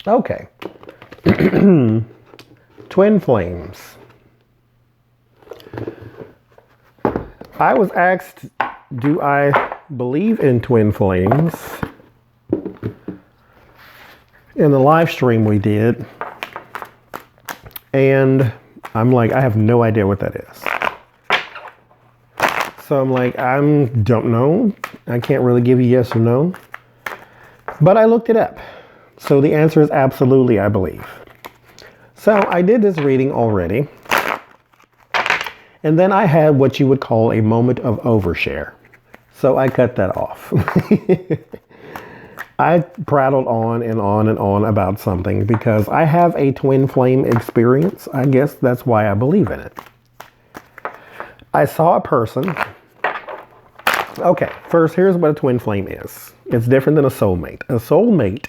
Okay. Twin flames. I was asked, do I believe in twin flames in the live stream we did. And I'm like, I have no idea what that is. So I'm like, I don't know. I can't really give you yes or no. But I looked it up. So the answer is absolutely, I believe. So I did this reading already. And then I had what you would call a moment of overshare. So I cut that off. I prattled on and on and on about something because I have a twin flame experience. I guess that's why I believe in it. I saw a person. Okay, first, here's what a twin flame is. It's different than a soulmate. A soulmate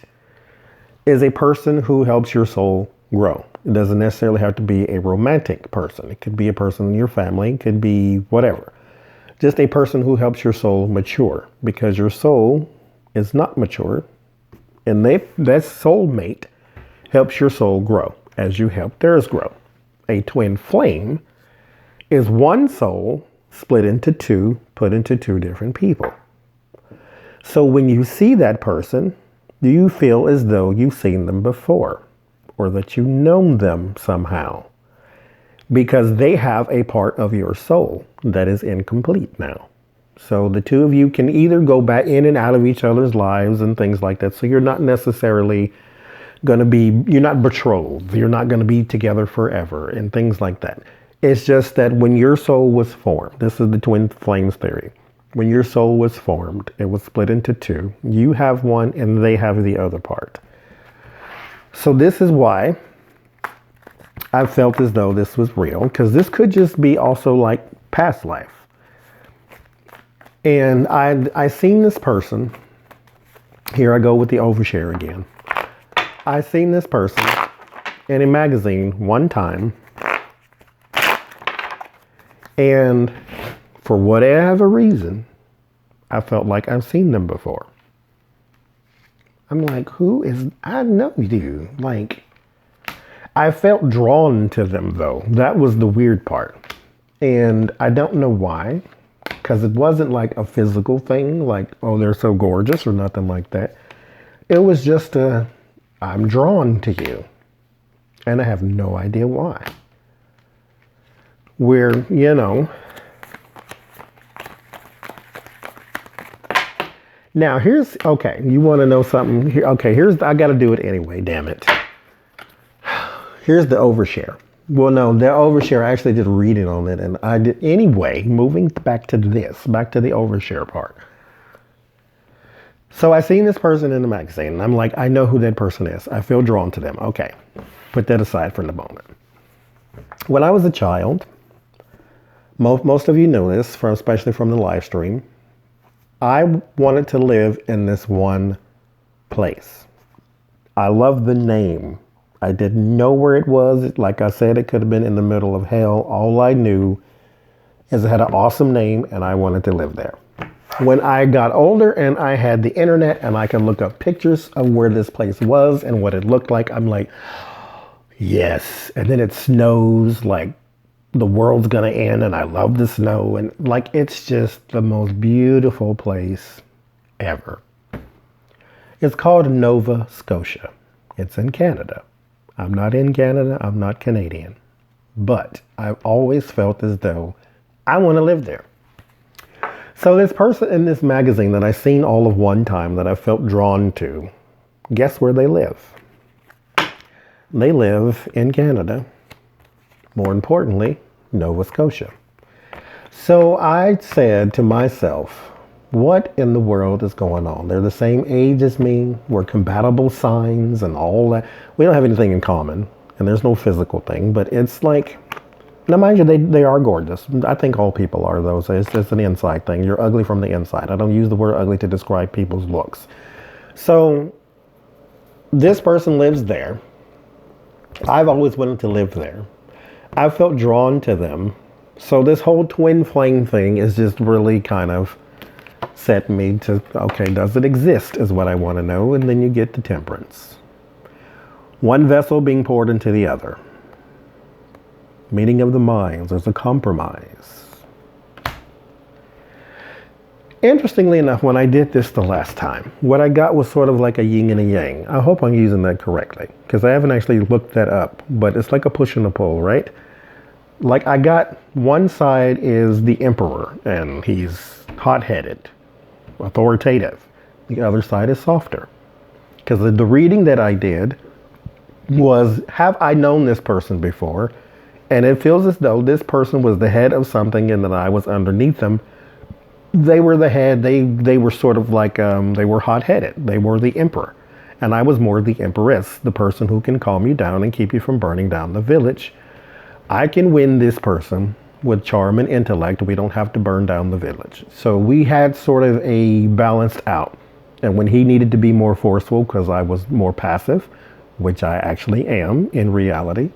is a person who helps your soul grow. It doesn't necessarily have to be a romantic person. It could be a person in your family. It could be whatever. Just a person who helps your soul mature, because your soul is not mature. And that soulmate helps your soul grow as you help theirs grow. A twin flame is one soul split into two, put into two different people. So when you see that person, do you feel as though you've seen them before, or that you know them somehow? Because they have a part of your soul that is incomplete now. So the two of you can either go back in and out of each other's lives and things like that. So you're not necessarily going to be, you're not betrothed. You're not going to be together forever and things like that. It's just that when your soul was formed, this is the twin flames theory. When your soul was formed, it was split into two. You have one and they have the other part. So this is why I felt as though this was real, because this could just be also like past life. And I seen this person. Here I go with the overshare again. I seen this person in a magazine one time. And for whatever reason, I felt like I've seen them before. I'm like, who is, I know you. Like, I felt drawn to them though. That was the weird part. And I don't know why, because it wasn't like a physical thing, like, oh, they're so gorgeous or nothing like that. It was just I'm drawn to you. And I have no idea why. Where, you know, now here's, okay, you want to know something? Here, okay, I got to do it anyway, damn it. Here's the overshare. Well, no, the overshare, I actually did a reading on it, and I did, anyway, moving back to the overshare part. So I seen this person in the magazine, and I'm like, I know who that person is. I feel drawn to them. Okay, put that aside for the moment. When I was a child, most of you know this, especially from the live stream, I wanted to live in this one place. I love the name. I didn't know where it was. Like I said, it could have been in the middle of hell. All I knew is it had an awesome name and I wanted to live there. When I got older and I had the internet and I could look up pictures of where this place was and what it looked like, I'm like, yes. And then it snows like the world's gonna end, and I love the snow, and like it's just the most beautiful place ever. It's called Nova Scotia. It's in Canada. I'm not in Canada, I'm not Canadian, but I've always felt as though I want to live there. So this person in this magazine that I seen all of one time that I felt drawn to, guess where they live? They live in Canada. More importantly, Nova Scotia. So I said to myself, what in the world is going on? They're the same age as me. We're compatible signs and all that. We don't have anything in common, and there's no physical thing, but it's like, now mind you, they are gorgeous. I think all people are, though. So it's just an inside thing. You're ugly from the inside. I don't use the word ugly to describe people's looks. So this person lives there. I've always wanted to live there. I felt drawn to them. So this whole twin flame thing is just really kind of set me to, okay, does it exist is what I want to know. And then you get to temperance. One vessel being poured into the other. Meeting of the minds. There's a compromise. Interestingly enough, when I did this the last time, what I got was sort of like a yin and a yang. I hope I'm using that correctly, because I haven't actually looked that up, but it's like a push and a pull, right? Like I got one side is the emperor, and he's hot-headed, authoritative. The other side is softer. Because the reading that I did was, have I known this person before? And it feels as though this person was the head of something and that I was underneath them. They were the head. They were sort of like, they were hot-headed. They were the emperor. And I was more the empress, the person who can calm you down and keep you from burning down the village. I can win this person with charm and intellect. We don't have to burn down the village. So we had sort of a balanced out. And when he needed to be more forceful because I was more passive, which I actually am in reality,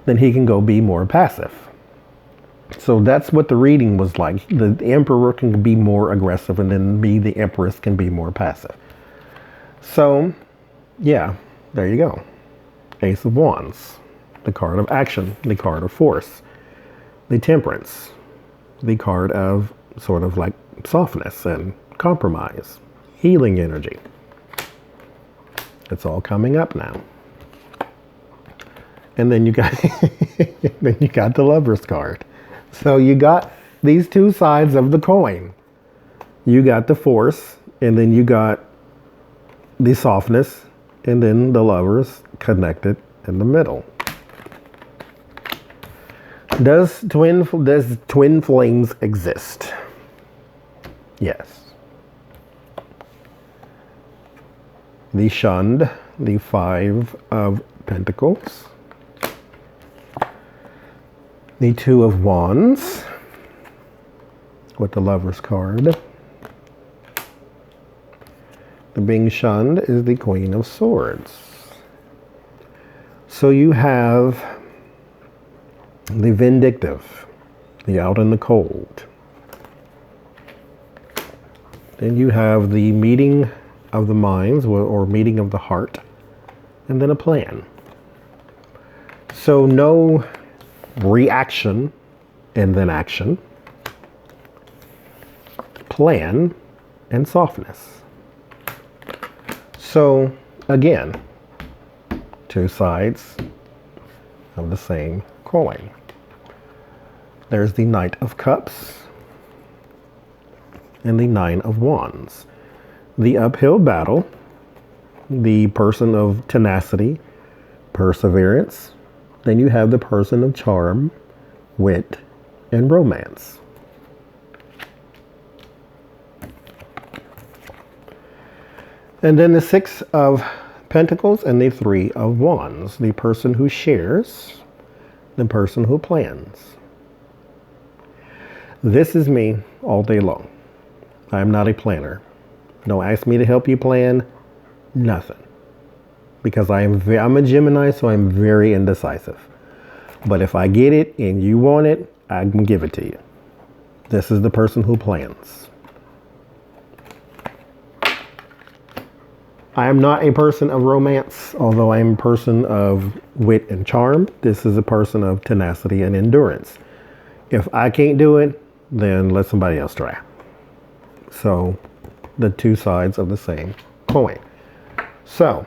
then he can go be more passive. So that's what the reading was like. The emperor can be more aggressive, and then me, the empress, can be more passive. So, yeah, there you go. Ace of Wands, the card of action, the card of force, the Temperance, the card of sort of like softness and compromise, healing energy. It's all coming up now. And then you got the Lover's card. So you got these two sides of the coin. You got the force, and then you got the softness, and then the Lovers connected in the middle. Does twin flames exist? Yes. The Shunned, the Five of Pentacles. The Two of Wands with the Lover's card. The being shunned is the Queen of Swords. So you have the vindictive, the out in the cold. Then you have the meeting of the minds or meeting of the heart, and then a plan. So no reaction and then action, plan, and softness. So again, two sides of the same coin. There's the Knight of Cups and the Nine of Wands. The uphill battle, the person of tenacity, perseverance. Then you have the person of charm, wit, and romance. And then the Six of Pentacles and the Three of Wands. The person who shares, the person who plans. This is me all day long. I am not a planner. Don't ask me to help you plan. Nothing. Because I'm a Gemini, so I'm very indecisive. But if I get it and you want it, I can give it to you. This is the person who plans. I am not a person of romance, although I am a person of wit and charm. This is a person of tenacity and endurance. If I can't do it, then let somebody else try. So, the two sides of the same coin. So,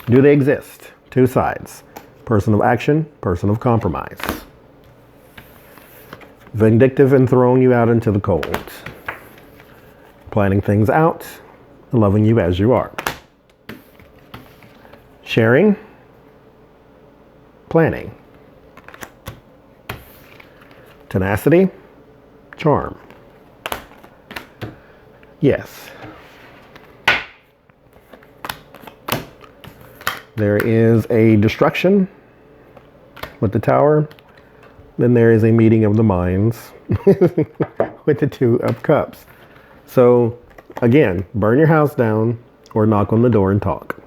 do they exist? Two sides. Person of action, person of compromise. Vindictive and throwing you out into the cold. Planning things out, loving you as you are. Sharing, planning. Tenacity, charm. Yes. There is a destruction with the Tower. Then there is a meeting of the minds with the Two of Cups. So, again, burn your house down or knock on the door and talk.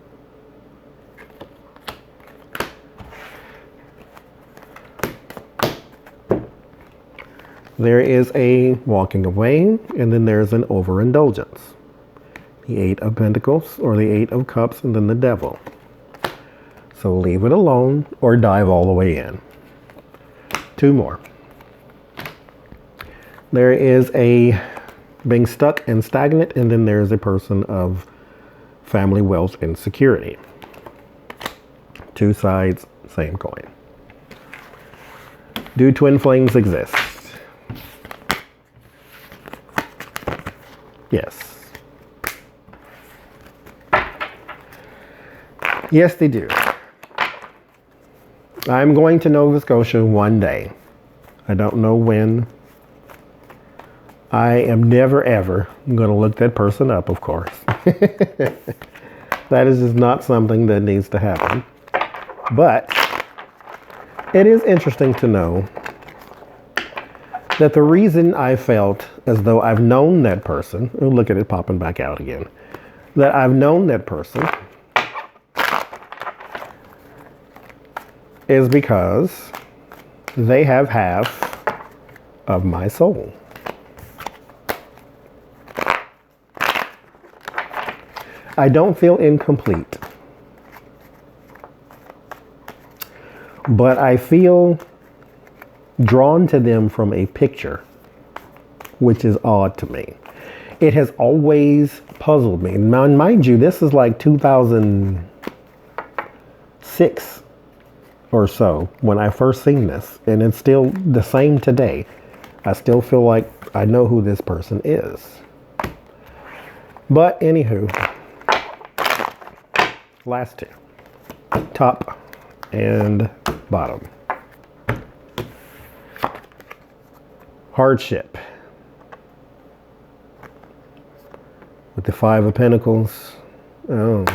There is a walking away, and then there's an overindulgence. The Eight of Pentacles or the Eight of Cups, and then the Devil. So leave it alone or dive all the way in. Two more. There is a being stuck and stagnant, and then there's a person of family wealth and security. Two sides, same coin. Do twin flames exist? Yes. Yes, they do. I'm going to Nova Scotia one day. I don't know when. I am never ever going to look that person up, of course. That is just not something that needs to happen. But it is interesting to know that the reason I felt as though I've known that person, oh, look at it popping back out again, that I've known that person is because they have half of my soul. I don't feel incomplete, but I feel drawn to them from a picture, which is odd to me. It has always puzzled me. Now, mind you, this is like 2006 or so when I first seen this, and it's still the same today. I still feel like I know who this person is. But anywho, last two, top and bottom. Hardship with the Five of Pentacles. Oh,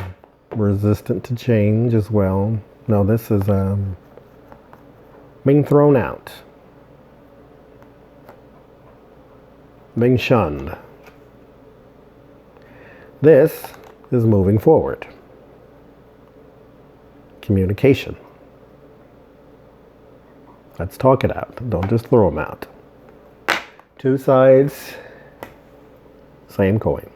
resistant to change as well. No, this is being thrown out, being shunned. This is moving forward. Communication. Let's talk it out. Don't just throw them out. Two sides, same coin.